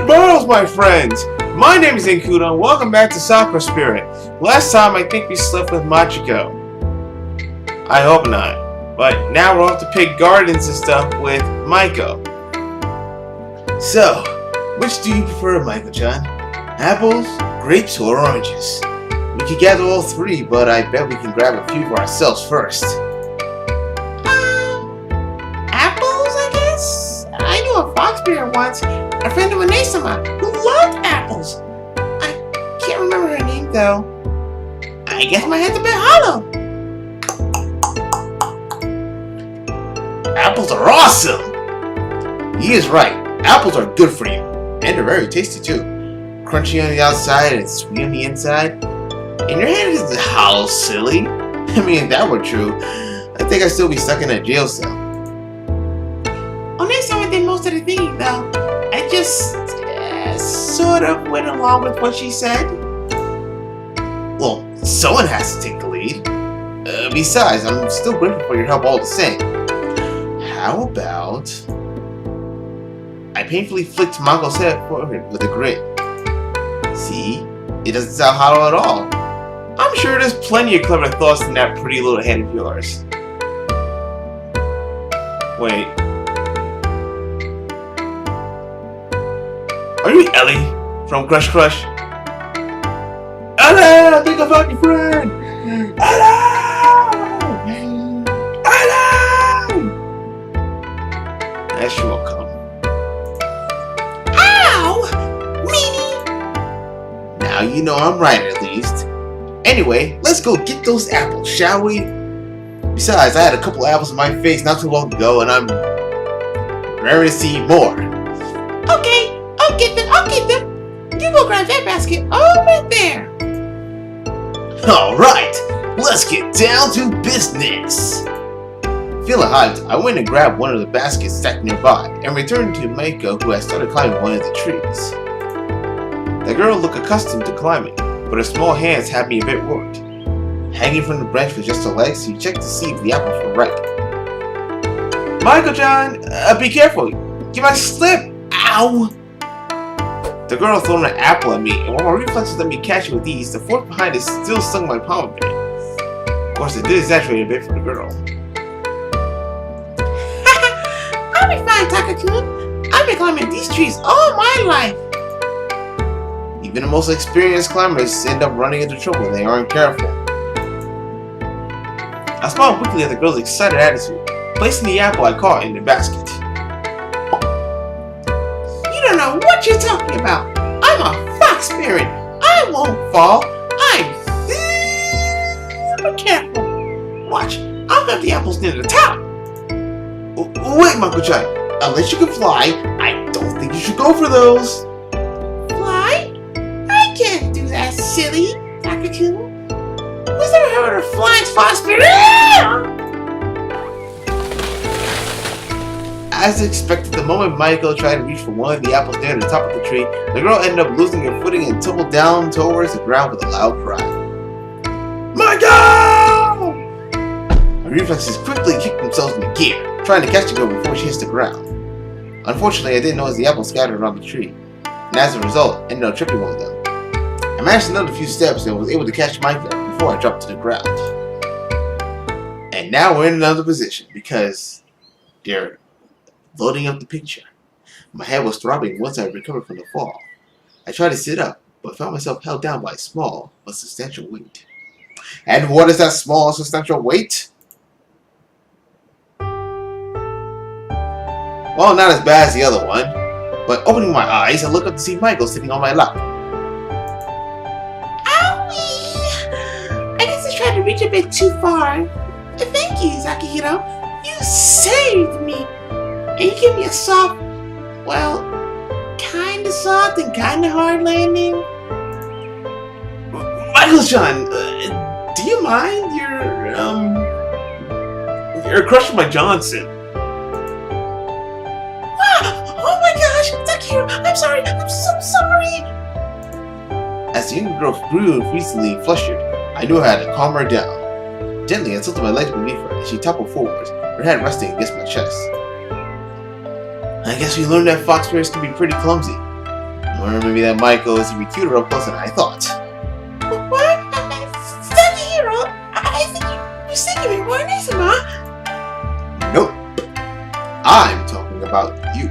Good morrows, my friends! My name is XaneKudo and welcome back to Sakura Spirit. Last time I think we slept with Machiko. I hope not. But now we'll have to pick gardens and stuff with MAEKO. So, which do you prefer, Maeko-chan? Apples, grapes, or oranges? We could gather all three, but I bet we can grab a few for ourselves first. Apples, I guess? I knew a fox bear once, a friend of Ine-sama, who loved apples. I can't remember her name, though. I guess my head's a bit hollow. Apples are awesome! He is right. Apples are good for you. And they're very tasty, too. Crunchy on the outside and sweet on the inside. And your head isn't hollow, silly. I mean, if that were true, I think I'd still be stuck in a jail cell. Ine-sama did most of the thinking, though. I just sort of went along with what she said. Well, someone has to take the lead. Besides, I'm still grateful for your help all the same. How about I painfully flicked Mako's head forward with a grin. See? It doesn't sound hollow at all. I'm sure there's plenty of clever thoughts in that pretty little head of yours. Wait. Are you Ellie from Crush Crush? Ella! I think I found your friend! Ella! Ella! As she will come. Ow! Meanie! Now you know I'm right, at least. Anyway, let's go get those apples, shall we? Besides, I had a couple apples in my face not too long ago, and I'm ready to see more. Okay, I'll get them. You go grab that basket over there. Alright, let's get down to business. Feeling hyped, I went and grabbed one of the baskets stacked nearby and returned to MAEKO, who had started climbing one of the trees. The girl looked accustomed to climbing, but her small hands had me a bit worried. Hanging from the branch with just her legs, she checked to see if the apples were ripe. Maeko-chan, be careful! You might slip! Ow! The girl threw an apple at me, and while my reflexes let me catch it with ease, the force behind it still stung my palm a bit. Of course, it did exaggerate a bit for the girl. I'll be fine, Taka-kun. I've been climbing these trees all my life. Even the most experienced climbers end up running into trouble when they aren't careful. I smiled quickly at the girl's excited attitude, placing the apple I caught in the basket. You don't know what you're talking about. I'm a fox spirit. I won't fall. I'm super careful. Watch, I'll have the apples near the top. Wait, Maeko-chan. Unless you can fly, I don't think you should go for those. Fly? I can't do that, silly Taka-kun. Who's ever heard of a flying fox spirit? As expected, the moment MAEKO tried to reach for one of the apples near the top of the tree, the girl ended up losing her footing and tumbled down towards the ground with a loud cry. MAEKO! Her reflexes quickly kicked themselves into gear, trying to catch the girl before she hits the ground. Unfortunately, I didn't notice the apples scattered around the tree, and as a result, ended up tripping one of them. I managed another few steps and was able to catch MAEKO before I dropped to the ground. And now we're in another position because they're loading up the picture. My head was throbbing once I recovered from the fall. I tried to sit up, but found myself held down by a small but substantial weight. And what is that small substantial weight? Well, not as bad as the other one, but opening my eyes, I look up to see MAEKO sitting on my lap. Owie! I guess I tried to reach a bit too far. Thank you, Sakura. You saved me. And you give me a soft, well, kinda soft and kinda hard landing. Maeko-chan, do you mind you're crushing my Johnson? Oh my gosh, Sakura, I'm sorry, I'm so sorry. As the young girl grew increasingly flustered, I knew I had to calm her down. Gently, I tilted my legs beneath her, and she toppled forwards, her head resting against my chest. I guess we learned that fox bears can be pretty clumsy. Or maybe that MAEKO is even cuter up close than I thought. What? Sakura, I think you're sick of me, weren't you, Ma? Nope. I'm talking about you.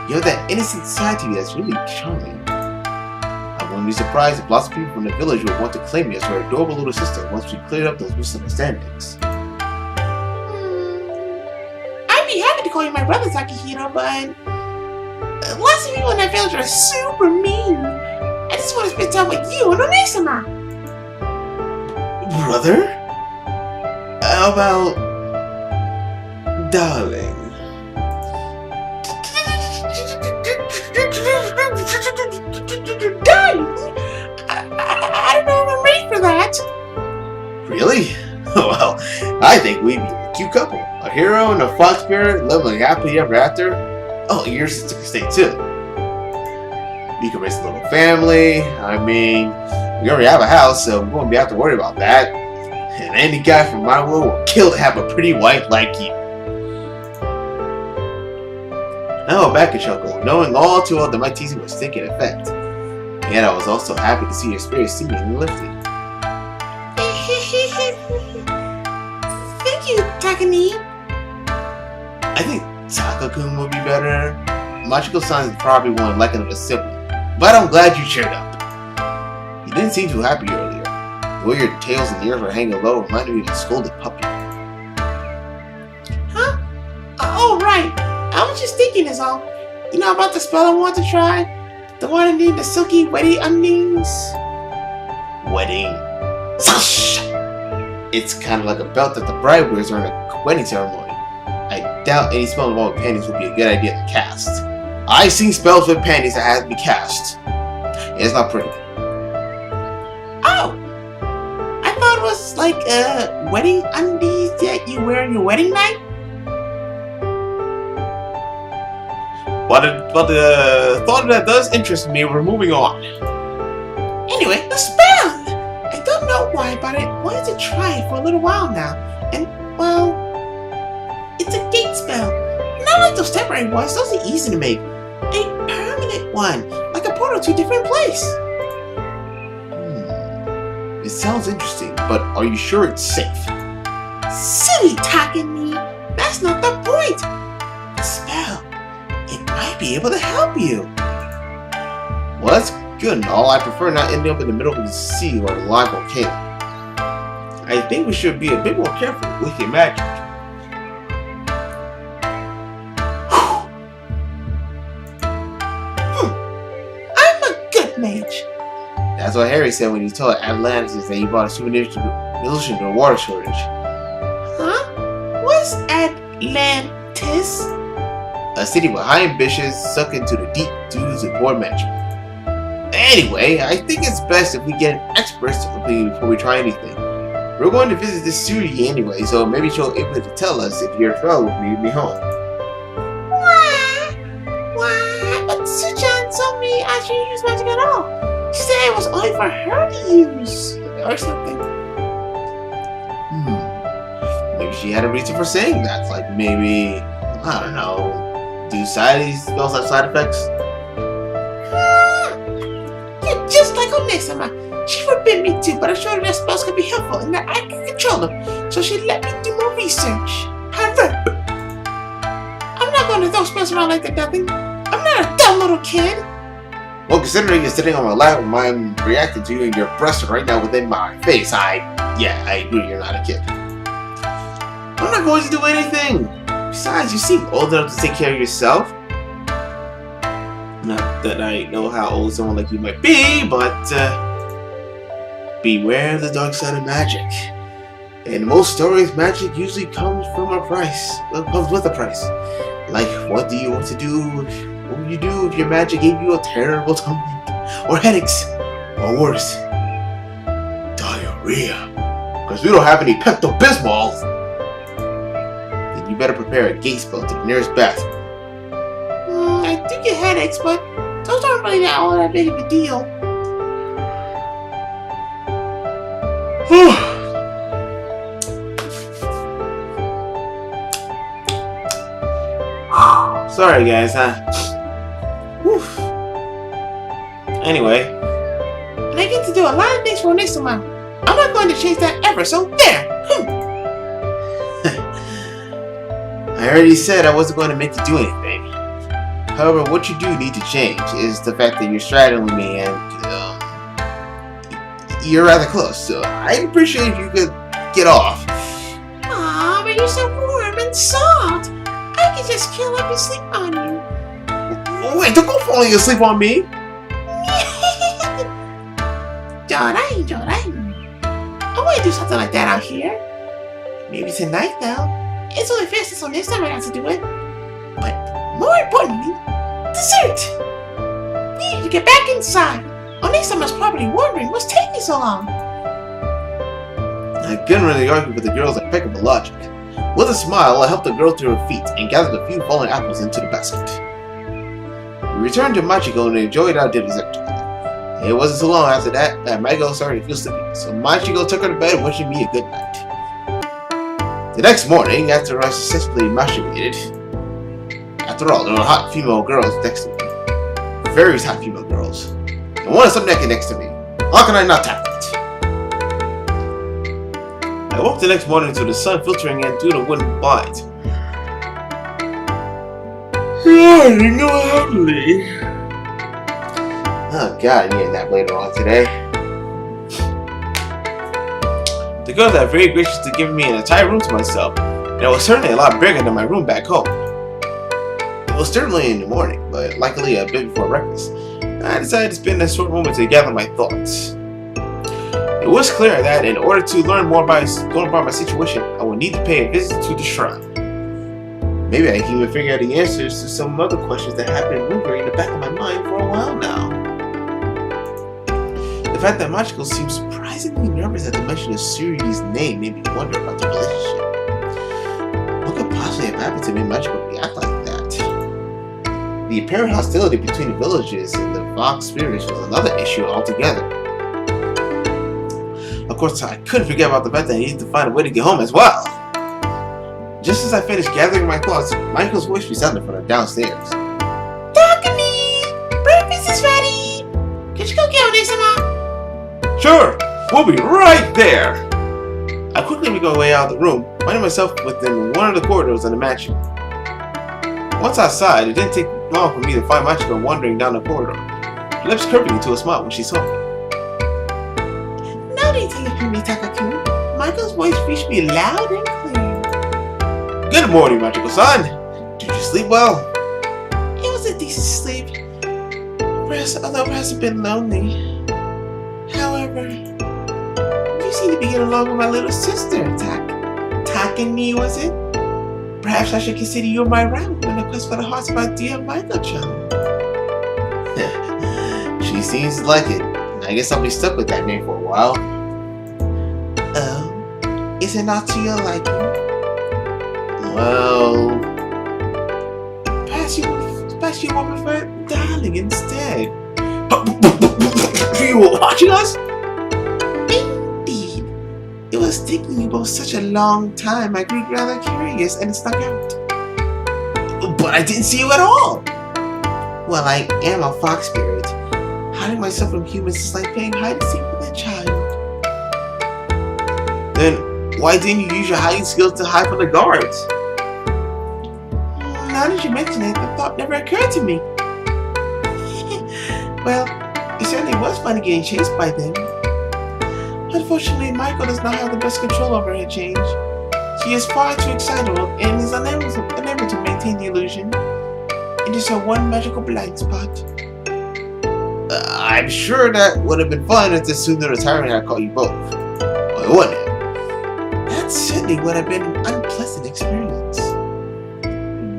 You have that innocent side to you that's really charming. I wouldn't be surprised if lots of people from the village would want to claim you as her adorable little sister once we cleared up those misunderstandings. I'd be happy to call you my brother, Sakura, but lots of people in that village are super mean. I just want to spend time with you and Onesima. Brother? How about darling? Darling? I don't know if I'm ready for that. Really? Well, I think we'd be a cute couple. A hero and a fox spirit living happily ever after. Oh, your sister can stay too. We can raise a little family. I mean, we already have a house, so we won't have to worry about that. And any guy from my world will kill to have a pretty wife like you. Now back at chuckle, knowing all too well that my teasing was taking effect. Yet I was also happy to see your spirit seemingly lifted. Thank you, Takani. I think Taka-kun would be better. Machiko-san is probably one like another sibling. But I'm glad you cheered up. You didn't seem too happy earlier. The way your tails and ears were hanging low reminded me of a scolded puppy. Huh? Oh, right. I was just thinking is all. You know about the spell I want to try? The one that needs the silky, wetty undies? Wedding. Sash! It's kind of like a belt that the bride wears during a wedding ceremony. I doubt any spell involving panties would be a good idea to cast. I've seen spells with panties that have to be cast. It's not pretty. Oh! I thought it was like wedding undies that you wear on your wedding night? But the thought that does interest me, we're moving on. Anyway, the spell! I don't know why, but I wanted to try it for a little while now. And, well, it's a gate spell. Not like those temporary ones, those are easy to make. A permanent one, like a portal to a different place. It sounds interesting, but are you sure it's safe? Silly Takani! That's not the point! The spell, it might be able to help you. Well, that's good and all. I prefer not ending up in the middle of the sea or a live volcano. I think we should be a bit more careful with your magic. I'm a good mage. That's what Harry said when he told Atlantis that he bought a souvenir solution to a water shortage. Huh? What's Atlantis? A city with high ambitions sunk into the deep dooms of poor management. Anyway, I think it's best if we get an expert before we try anything. We're going to visit this studio anyway, so maybe she'll be able to tell us if your fellow will leave me home. Why? But Suchan told me I shouldn't use magic at all. She said it was only for her to use, or something. Maybe she had a reason for saying that. Like maybe, I don't know, do these spells have side effects? You're just like Onesima. She forbid me to, but I showed her that spells can be helpful and that I can control them. So she let me do more research. However, I'm not going to throw spells around like they're nothing. I'm not a dumb little kid. Well, considering you're sitting on my lap and I'm reacting to you and your breasts are right now within my face, I agree you're not a kid. I'm not going to do anything. Besides, you seem old enough to take care of yourself. Not that I know how old someone like you might be, but beware of the dark side of magic. In most stories, magic usually comes from a price. Comes with a price. Like, what do you want to do? What would you do if your magic gave you a terrible tummy, or headaches, or worse, diarrhea? Because we don't have any Pepto-Bismol. Then you better prepare a gate spell to the nearest bathroom. I do get headaches, but those aren't really all that big of a deal. Sorry guys, huh? Anyway. And I get to do a lot of things for Onisama. I'm not going to change that ever, so there! I already said I wasn't going to make you do anything. However, what you do need to change is the fact that you're straddling me and you're rather close, so I'd appreciate if you could get off. Aw, but you're so warm and soft. I could just curl up and sleep on you. Wait, don't go falling asleep on me! Jorai. I want to do something like that out here. Maybe tonight, though. It's only fair since Onisama has to do it. But more importantly, dessert! We need to get back inside. Onisama's probably wondering what's taking so long. I couldn't really argue with the girl's impeccable logic. With a smile, I helped the girl to her feet and gathered a few fallen apples into the basket. We returned to Machiko and enjoyed our dessert together. It wasn't too long after that MAEKO started to feel sleepy, so Machiko took her to bed wishing me a good night. The next morning, after I successfully masturbated, after all, there were hot female girls next to me. Very hot female girls. And one is up naked next to me. How can I not tap it? I woke the next morning to the sun filtering in through the wooden blinds. Yawning loudly. Oh god, I need a nap later on today. The girls are very gracious to give me an entire room to myself, and it was certainly a lot bigger than my room back home. It was certainly in the morning, but luckily a bit before breakfast, I decided to spend a short moment to gather my thoughts. It was clear that in order to learn more about my situation, I would need to pay a visit to the shrine. Maybe I can even figure out the answers to some other questions that have been lingering in the back of my mind for a while now. The fact that Machiko seems surprisingly nervous at the mention of Suri's name made me wonder about the relationship. What could possibly have happened to make Machiko react like that? The apparent hostility between the villages and the Fox spirits was another issue altogether. Of course, I couldn't forget about the fact that I needed to find a way to get home as well. Just as I finished gathering my thoughts, Michael's voice resounded from the downstairs. Takumi! Breakfast is ready! Can you go get Onisama? Sure! We'll be right there! I quickly made my way out of the room, finding myself within one of the corridors of the mansion. Once outside, it didn't take long for me to find Machiko wandering down the corridor, her lips curving into a smile when she saw me. No need to look at me, Takumi. Michael's voice reached me loud and clear. Good morning, Machiko-san! Did you sleep well? It was a decent sleep. Although it hasn't been lonely. However, you seem to be getting along with my little sister, Takumi, was it? Perhaps I should consider you my rival in the quest for the hearts of my dear Michael-chan. She seems to like it. I guess I'll be stuck with that name for a while. Oh, is it not to your liking? Well... Perhaps you will prefer darling instead. You were watching us? Indeed. It was taking you both such a long time, I grew rather curious and snuck out. But I didn't see you at all! Well, I am a fox spirit. Hiding myself from humans is like playing hide and seek with a child. Then, why didn't you use your hiding skills to hide from the guards? Now that you mention it, the thought never occurred to me. Well, it certainly was funny getting chased by them. Unfortunately, Maiko does not have the best control over her change. She is far too excitable and is unable to maintain the illusion. It is her one magical blind spot. I'm sure that would have been fun if the sooner the tyrant had caught you both. Well, it wouldn't have. That certainly would have been an unpleasant experience.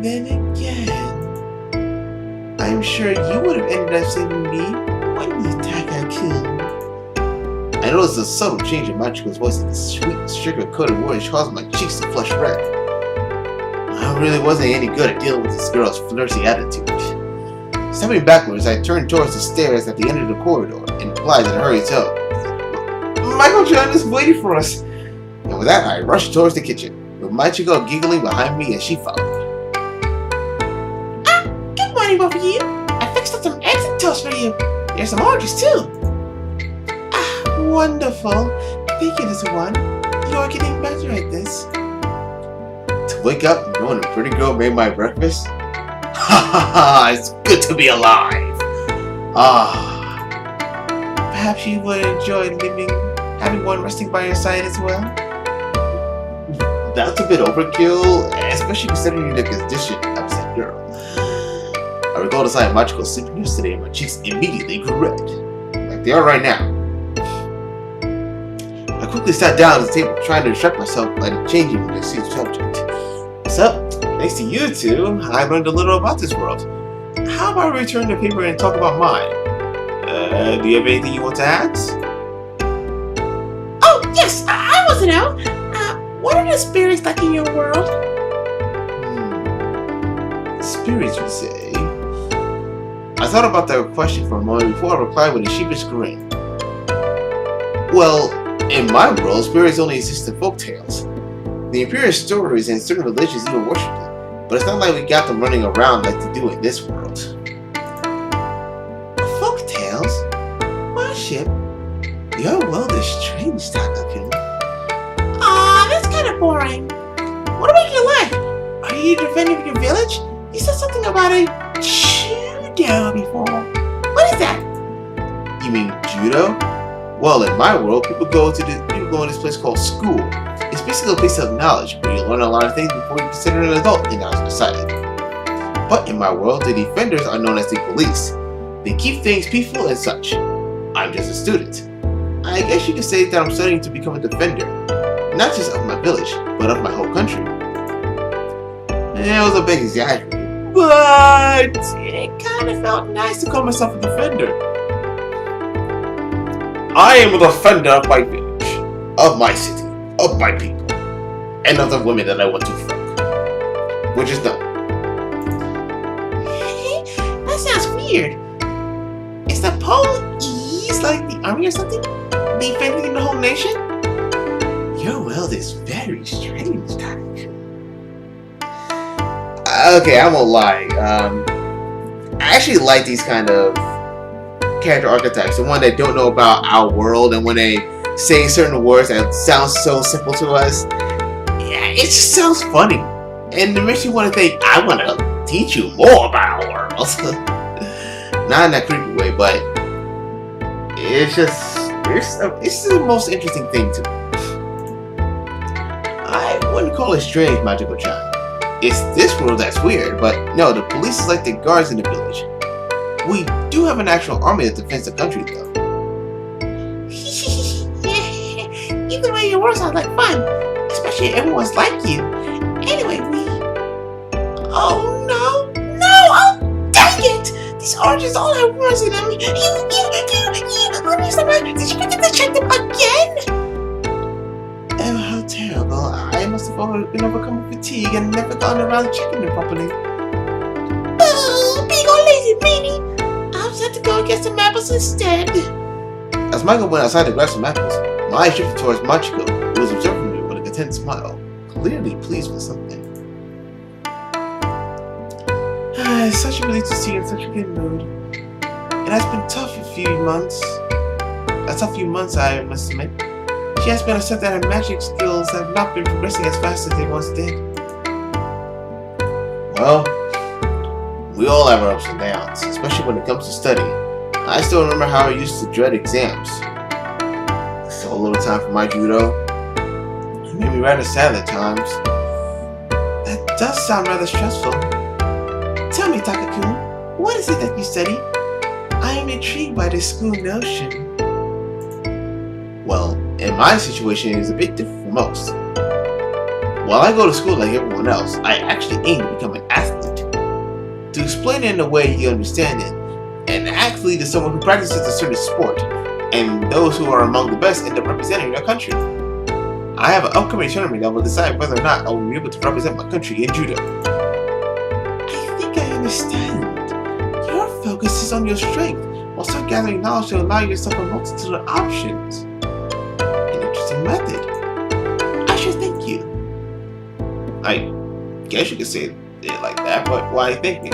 Then again, I'm sure you would have ended up saving me, wouldn't you, Taka-kun? I noticed a subtle change in Machiko's voice and the sweet, sugar-coated words caused my cheeks to flush red. I really wasn't any good at dealing with this girl's flirty attitude. Stepping backwards, I turned towards the stairs at the end of the corridor and replied in a hurried tone. Michael-chan is waiting for us. And with that, I rushed towards the kitchen, with Machiko giggling behind me as she followed. Good morning, both of you. I fixed up some eggs and toast for you. There's some oranges too. Ah, wonderful. Thank you, little one. You're getting better at this. To wake up knowing a pretty girl made my breakfast? Ha ha ha! It's good to be alive! Ah. Perhaps you would enjoy having one resting by your side as well? That's a bit overkill, especially considering the condition of that girl. I recall the sight of MACHIKO sleeping yesterday and my cheeks immediately grew red. Like they are right now. I quickly sat down at the table trying to distract myself by changing the subject. So, thanks to you two, I learned a little about this world. How about we return the paper and talk about mine? Do you have anything you want to ask? Oh, yes, I want to know. What are the spirits like in your world? Spirits, you say? I thought about that question for a moment before I replied with a sheepish grin. Well, in my world, spirits only exist in folk tales. The imperial stories and certain religions even worship them, but it's not like we got them running around like they do in this world. Folk tales? Worship? Your world is strange, Sakura. That's kind of boring. What about your life? Are you defending your village? You said something about a judo before. What is that? You mean judo? Well, in my world, people go in this place called school. It's basically a place of knowledge where you learn a lot of things before you consider an adult and now it's decided. But in my world, the defenders are known as the police. They keep things peaceful and such. I'm just a student. I guess you could say that I'm studying to become a defender. Not just of my village, but of my whole country. It was a big exaggeration, but it kind of felt nice to call myself a defender. I am a defender of my village, of my city, of my people, and of the women that I want to fuck. Which is done. That sounds weird. Is the police like the army or something? Defending the whole nation? Your world is very strange, Sakura. Okay, I won't lie. I actually like these kind of character archetypes, the one that don't know about our world, and when they say certain words that sound so simple to us, yeah, it just sounds funny, and it makes you want to think, I want to teach you more about our world. Not in that creepy way, but it's the most interesting thing to me. I wouldn't call it strange, MACHIKO-chan. It's this world that's weird, but no, the police is like the guards in the village. We do have an actual army that defends the country, though. Either way, your world sounds like fun, especially if everyone's like you. Anyway, oh no! Oh, dang it! These oranges all have worms in them. Let me stop. Did you forget to check them again? Oh, how terrible. I must have been overcome with fatigue and never gone around checking them properly. Oh, big old lazy baby. I'll just have to go and get some apples instead. As Michael went outside to grab some apples, my eyes drifted towards MACHIKO, who was observing me with a content smile, clearly pleased with something. It's such a relief to see you in such a good mood. It has been a tough few months, I must admit. She has been upset that her magic skills have not been progressing as fast as they once did. Well, we all have our ups and downs, especially when it comes to studying. I still remember how I used to dread exams. So little time for my judo. It made me rather sad at times. That does sound rather stressful. Tell me, Taka-kun, what is it that you study? I am intrigued by this school notion. Well, in my situation, it is a bit different from most. While I go to school like everyone else, I actually aim to become an athlete. To explain it in a way you understand it, an athlete is someone who practices a certain sport, and those who are among the best end up representing their country. I have an upcoming tournament that will decide whether or not I will be able to represent my country in judo. I think I understand. Your focus is on your strength, while start gathering knowledge to allow yourself a multitude of options. An interesting method. I should thank you. I guess you could say it like that, but why thank me?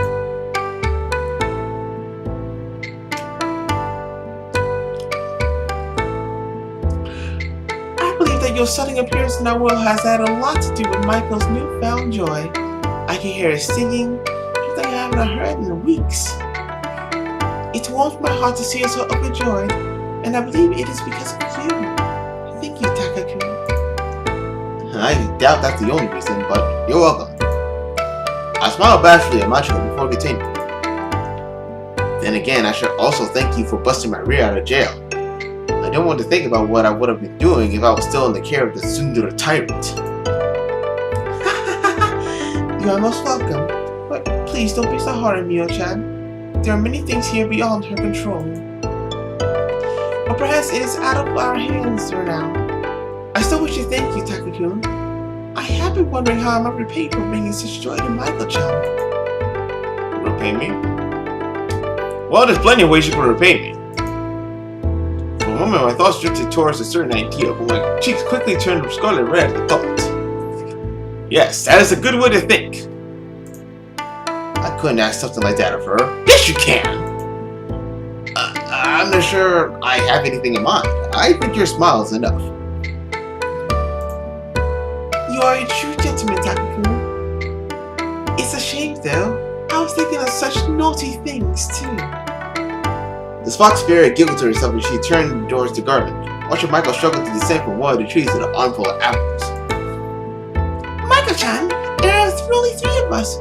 your sudden appearance in our world has had a lot to do with MAEKO's newfound joy. I can hear her singing, something I haven't heard in weeks. It warms my heart to see her so overjoyed, and I believe it is because of you. Thank you, Takaku. I doubt that's the only reason, but you're welcome. I smiled bashfully at Machiko before continuing. Then again, I should also thank you for busting my rear out of jail. I don't want to think about what I would have been doing if I was still in the care of the Tsundere tyrant. You are most welcome, but please don't be so hard on Mio-chan. There are many things here beyond her control. But perhaps it is out of our hands for now. I still wish to thank you, Takaku. I have been wondering how I might repay you for bringing such joy to MAEKO-chan. Repay me? Well, there's plenty of ways you can repay me. For a moment, my thoughts drifted towards a certain idea, but my cheeks quickly turned scarlet red at the thought. Yes, that is a good way to think. I couldn't ask something like that of her. Yes, you can! I'm not sure I have anything in mind. I think your smile is enough. You are a true gentleman, Takaku. It's a shame, though. I was thinking of such naughty things, too. This fox spirit giggled to herself as she turned towards the garden, watching MAEKO struggle to descend from one of the trees with an armful of apples. MAEKO-chan, there are only 3 of us.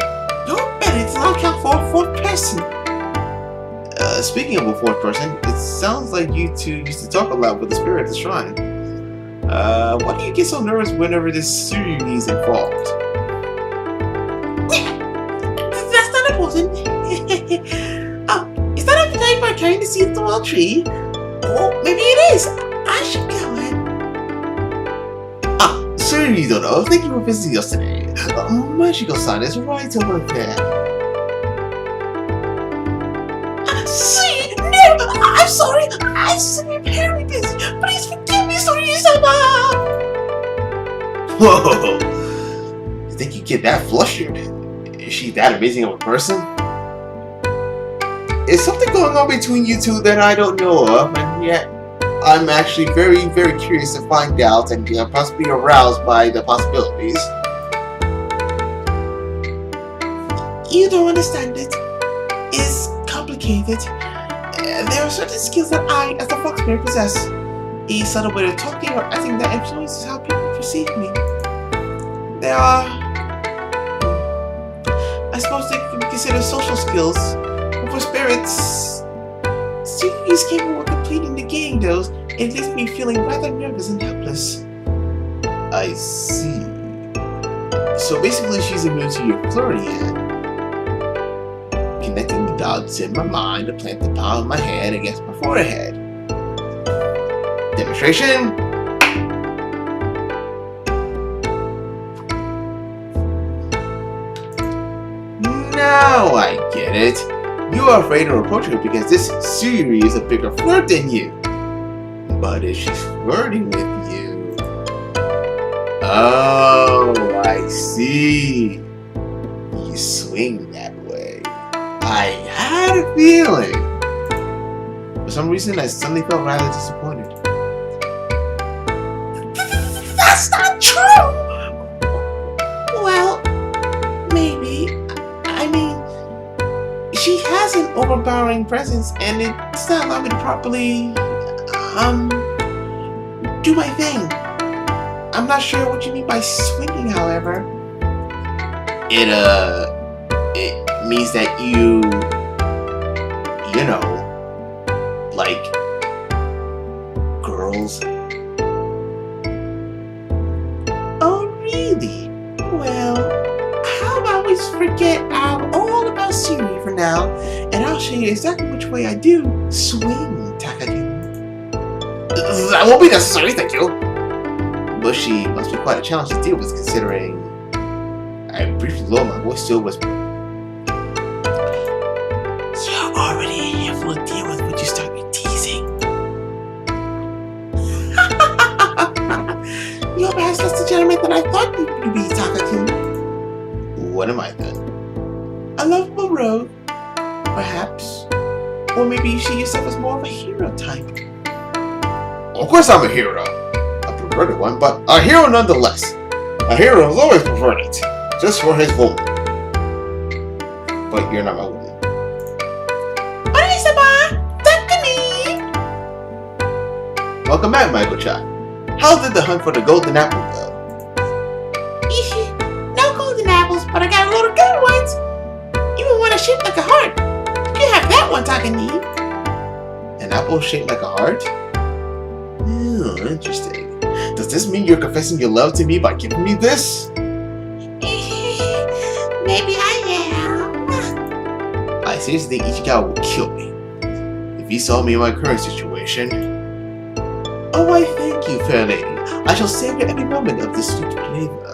You're better to not count for a 4th person. Speaking of a 4th person, it sounds like you two used to talk a lot with the spirit at the shrine. Why do you get so nervous whenever this series is involved? That's not important. Is that a night by trying to see the royal tree? Oh, maybe it is. I should go in. Sorry, Dodo. Thank you for visiting us today. Machiko-san is right over there. See, no, I'm sorry. I'm so very busy. Please forgive me, Sorry-sama. Whoa! You think you get that flustered? Is she that amazing of a person? Is something going on between you two that I don't know of, and yet I'm actually very, very curious to find out and possibly aroused by the possibilities. You don't understand it. It's complicated. There are certain skills that I, as a fox bear, possess. A subtle way of talking or acting that influences how people perceive me. There are, I suppose they can be considered social skills. But for spirits, is capable of completing the game, though. It leaves me feeling rather nervous and helpless. I see. So basically she's immune to your flirty hand. Connecting the dots in my mind to plant the palm of my hand against my forehead. Demonstration. Now I get it. You are afraid of approaching her because this Suri is a bigger flirt than you. But if she's flirting with you... Oh, I see. You swing that way. I had a feeling. For some reason, I suddenly felt rather disappointed. That's not true! Well, maybe. I mean, she has an overpowering presence, and it's not allowing me to properly, do my thing. I'm not sure what you mean by swinging, however. It means that you know, like, girls. Oh, really? Well, how about we forget all about Siri for now, and I'll show you exactly which way I do swing, Takaku. That won't be necessary, thank you. But she must be quite a challenge to deal with, considering I briefly lowered my voice to a whisper. You're already a handful to deal with when you start me teasing. You're perhaps less the gentleman than I thought you would be, Takaku. What am I then? A lovable rogue, perhaps. Or maybe you see yourself as more of a hero type. Of course I'm a hero. A perverted one, but a hero nonetheless. A hero has always preferred it, just for his woman. But you're not my woman. Welcome back, Maeko-chan. How did the hunt for the golden apple go? No golden apples, but I got a load of good ones. Even one shaped like a heart. You have that one, Takani. An apple shaped like a heart? Oh, interesting. Does this mean you're confessing your love to me by giving me this? Maybe I am. I seriously think Ichigo will kill me if he saw me in my current situation. Oh, I thank you, fair lady. I shall savor every moment of this sweet flavor.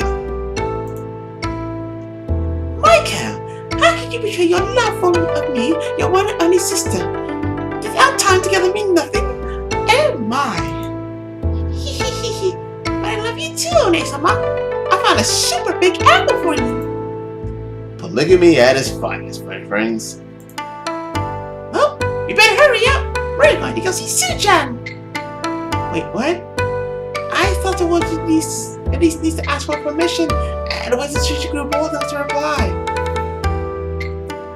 Maeko, how could you betray your love for me, your one and only sister? Does our time together mean nothing? Oh my! But I love you too, One-sama. I found a super big apple for you. Polygamy at its finest, my friends. Well, you better hurry up. We're going to go see Su-chan. Wait, what? I thought the one at least needs to ask for permission, and wait until she grew bold enough to reply.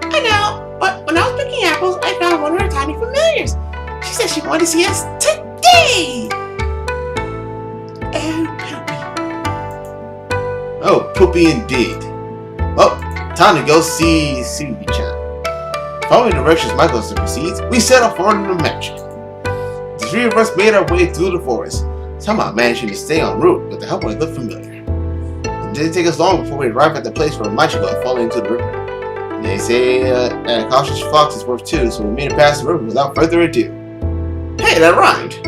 I know, but when I was picking apples, I found one of her tiny familiars. She said she wanted to see us today! Oh, Poopy indeed. Well, time to go see Su-chan. Following directions Michael proceeds, we set off for the mansion. The three of us made our way through the forest, somehow managing to stay en route with the help of a good familiar. It didn't take us long before we arrived at the place where MACHIKO had fallen into the river. They say that a cautious fox is worth two, so we made it past the river without further ado. Hey, that rhymed!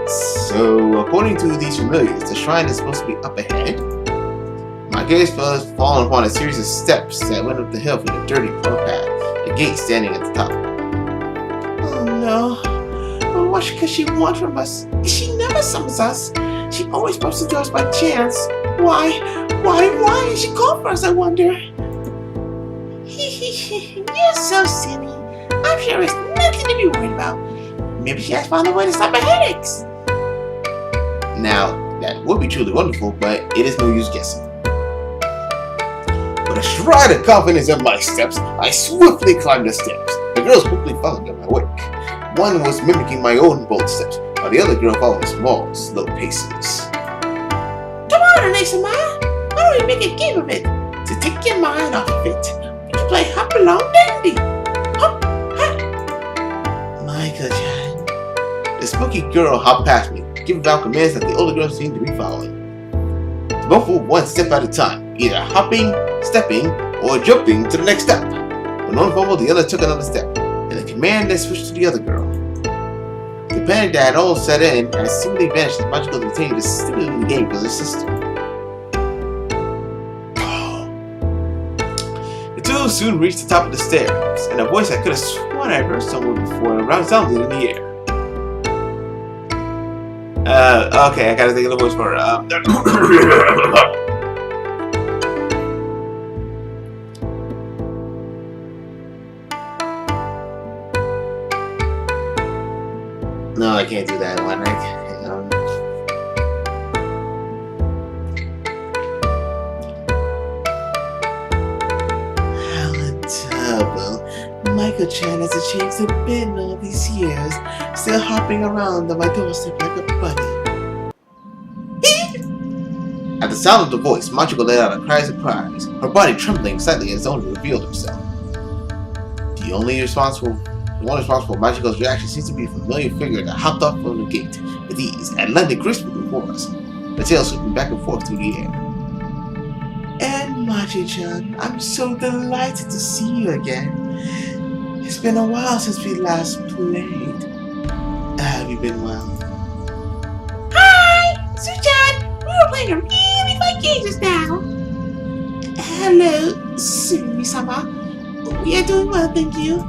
So, according to these familiars, the shrine is supposed to be up ahead. My gaze was fallen upon a series of steps that went up the hill from the dirty poor path, the gate standing at the top. Oh no. Well, what could she want from us? She never summons us. She always bumps into us by chance. Why did she call for us, I wonder? You're so silly. I'm sure it's nothing to be worried about. Maybe she has found a way to stop her headaches. Now, that would be truly wonderful, but it is no use guessing. With a stride of confidence in my steps, I swiftly climbed the steps. The girls quickly followed in my wake. One was mimicking my own bold steps, while the other girl followed small, slow paces. Come on, One-sama. Why don't we make a game of it? To take your mind off of it, we can play Hop Along Dandy. Hop, hop. Maeko-chan. The spooky girl hopped past me, giving out commands that the older girl seemed to be following. They both moved one step at a time, either hopping, stepping, or jumping to the next step. When one fumbled, the other took another step, and the command then switched to the other girl. The panic that had all set in had seemingly vanished as MACHIKO continued to stimulate the game for her sister. The two soon reached the top of the stairs, and a voice I could have sworn I heard somewhere before resounded in the air. Okay, I gotta think of the voice for her. No, I can't do that one. Well, Maeko-chan hasn't changed a bit in all these years, still hopping around on my doorstep like a bunny. At the sound of the voice, Machiko let out a cry of surprise, her body trembling slightly as Owner revealed himself. The one responsible for Machiko's reaction seems to be a familiar figure that hopped off from the gate with ease and landed crisply before us, the tail sweeping back and forth through the air. And Machi-chan, I'm so delighted to see you again. It's been a while since we last played. Have you been well? Hi! Su-chan! We were playing a really fun game just now. Hello, Sumi-sama. We are doing well, thank you.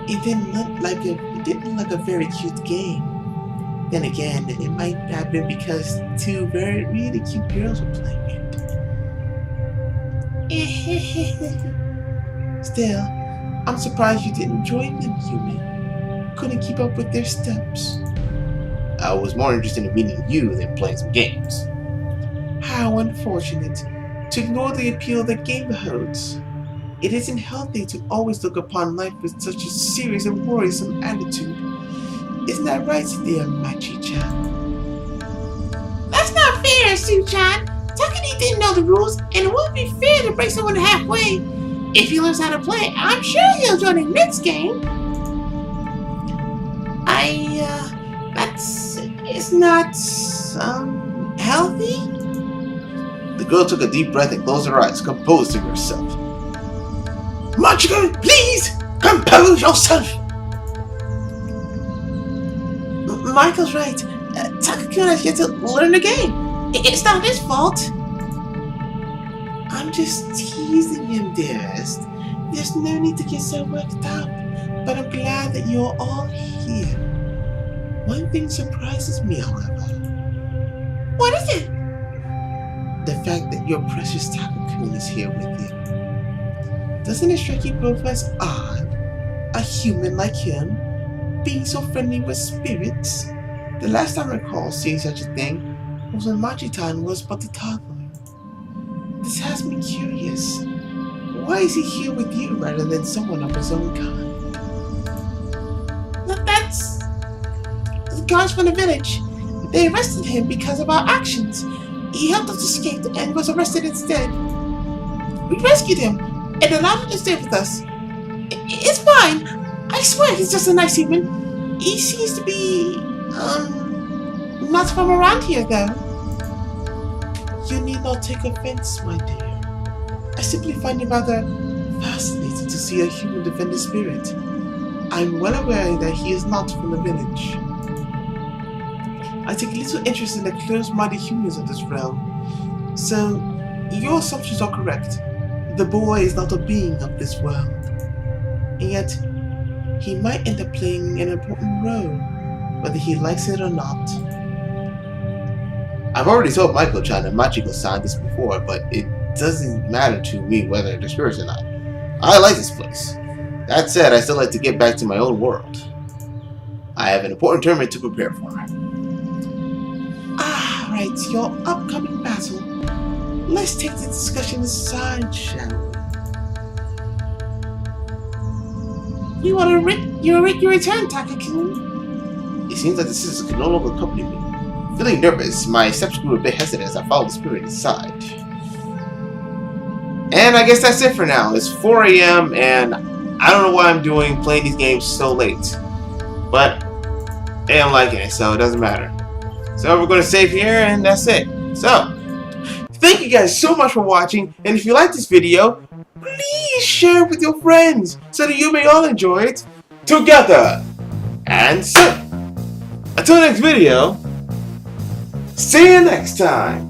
It didn't look like a very cute game. Then again, it might have been because two really cute girls were playing it. Still, I'm surprised you didn't join them, Yumi. Couldn't keep up with their steps. I was more interested in meeting you than playing some games. How unfortunate. To ignore the appeal that game holds. It isn't healthy to always look upon life with such a serious and worrisome attitude. Isn't that right, dear Machi-chan? That's not fair, Su-chan. Takani didn't know the rules, and it wouldn't be fair to break someone halfway. If he learns how to play, I'm sure he'll join the next game. It's not, healthy? The girl took a deep breath and closed her eyes, composing herself. Machiko, please! Compose yourself! Michael's right. Takakun has yet to learn the game. It's not his fault. I'm just teasing him, dearest. There's no need to get so worked up. But I'm glad that you're all here. One thing surprises me, however. What is it? The fact that your precious Takakun is here with you. Doesn't it strike you both as odd? A human like him, being so friendly with spirits? The last time I recall seeing such a thing was when Machi-tan was but a toddler. This has me curious. Why is he here with you rather than someone of his own kind? That's the guards from the village. They arrested him because of our actions. He helped us escape and was arrested instead. We rescued him and allowed him to stay with us. It's fine. I swear he's just a nice human. He seems to be, not from around here though. You need not take offense, my dear. I simply find it rather fascinating to see a human defend his spirit. I'm well aware that he is not from the village. I take little interest in the close-minded humans of this realm. So, your assumptions are correct. The boy is not a being of this world. And yet, he might end up playing an important role, whether he likes it or not. I've already told Michael-chan and Machiko signed this before, but it doesn't matter to me whether they're spirits or not. I like this place. That said, I still like to get back to my own world. I have an important tournament to prepare for. Right, your upcoming battle. Let's take the discussion aside, shall we? You want to your return, Takakun? It seems that the sisters can no longer accompany me. Feeling nervous, my steps grew a bit hesitant as I followed the spirit inside. And I guess that's it for now. It's 4 AM and I don't know why I'm playing these games so late. But hey, I'm liking it, so it doesn't matter. So we're going to save here and that's it. So, thank you guys so much for watching, and if you like this video, please share it with your friends so that you may all enjoy it together. And so, until next video, see you next time.